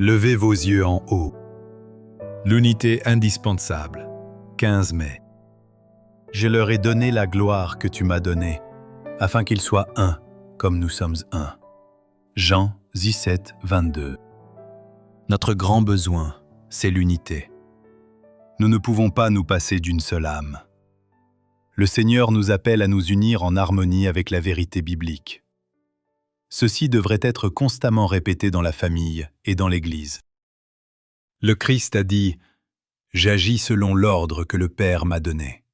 Levez vos yeux en haut. L'unité indispensable. 15 mai. Je leur ai donné la gloire que tu m'as donnée, afin qu'ils soient un, comme nous sommes un. Jean 17, 22. Notre grand besoin, c'est l'unité. Nous ne pouvons pas nous passer d'une seule âme. Le Seigneur nous appelle à nous unir en harmonie avec la vérité biblique. Ceci devrait être constamment répété dans la famille et dans l'Église. Le Christ a dit « J'agis selon l'ordre que le Père m'a donné ».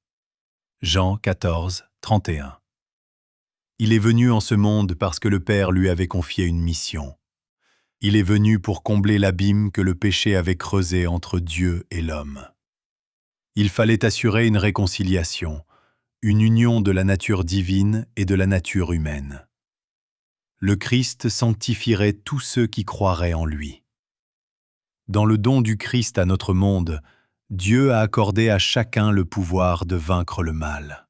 Jean 14, 31. Il est venu en ce monde parce que le Père lui avait confié une mission. Il est venu pour combler l'abîme que le péché avait creusé entre Dieu et l'homme. Il fallait assurer une réconciliation, une union de la nature divine et de la nature humaine. Le Christ sanctifierait tous ceux qui croiraient en lui. Dans le don du Christ à notre monde, Dieu a accordé à chacun le pouvoir de vaincre le mal.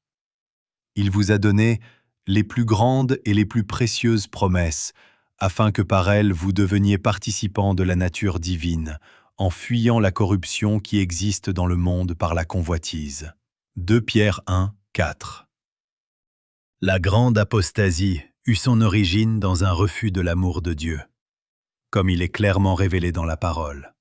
Il vous a donné les plus grandes et les plus précieuses promesses, afin que par elles vous deveniez participants de la nature divine, en fuyant la corruption qui existe dans le monde par la convoitise. 2 Pierre 1, 4. La grande apostasie eut son origine dans un refus de l'amour de Dieu, comme il est clairement révélé dans la parole.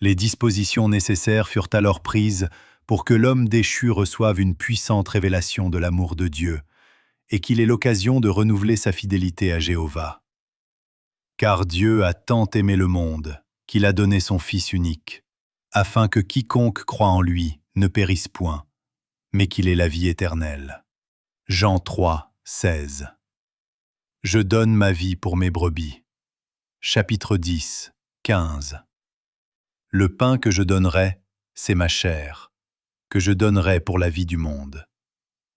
Les dispositions nécessaires furent alors prises pour que l'homme déchu reçoive une puissante révélation de l'amour de Dieu et qu'il ait l'occasion de renouveler sa fidélité à Jéhovah. Car Dieu a tant aimé le monde qu'il a donné son Fils unique, afin que quiconque croit en lui ne périsse point, mais qu'il ait la vie éternelle. Jean 3, 16. Je donne ma vie pour mes brebis. Chapitre 10, 15. Le pain que je donnerai, c'est ma chair, que je donnerai pour la vie du monde.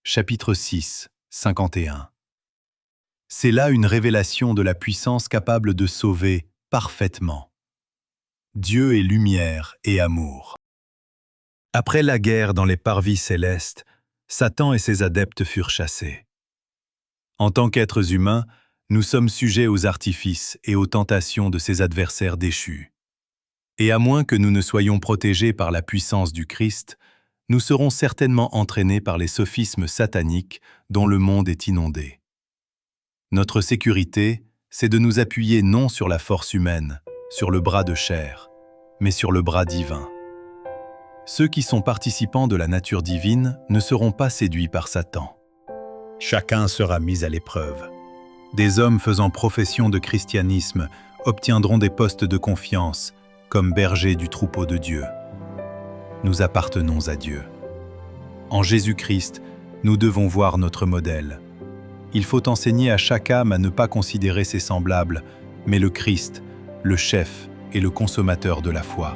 Chapitre 6, 51. C'est là une révélation de la puissance capable de sauver parfaitement. Dieu est lumière et amour. Après la guerre dans les parvis célestes, Satan et ses adeptes furent chassés. En tant qu'êtres humains, nous sommes sujets aux artifices et aux tentations de ses adversaires déchus. Et à moins que nous ne soyons protégés par la puissance du Christ, nous serons certainement entraînés par les sophismes sataniques dont le monde est inondé. Notre sécurité, c'est de nous appuyer non sur la force humaine, sur le bras de chair, mais sur le bras divin. Ceux qui sont participants de la nature divine ne seront pas séduits par Satan. Chacun sera mis à l'épreuve. Des hommes faisant profession de christianisme obtiendront des postes de confiance, comme bergers du troupeau de Dieu. Nous appartenons à Dieu. En Jésus-Christ, nous devons voir notre modèle. Il faut enseigner à chaque âme à ne pas considérer ses semblables, mais le Christ, le chef et le consommateur de la foi.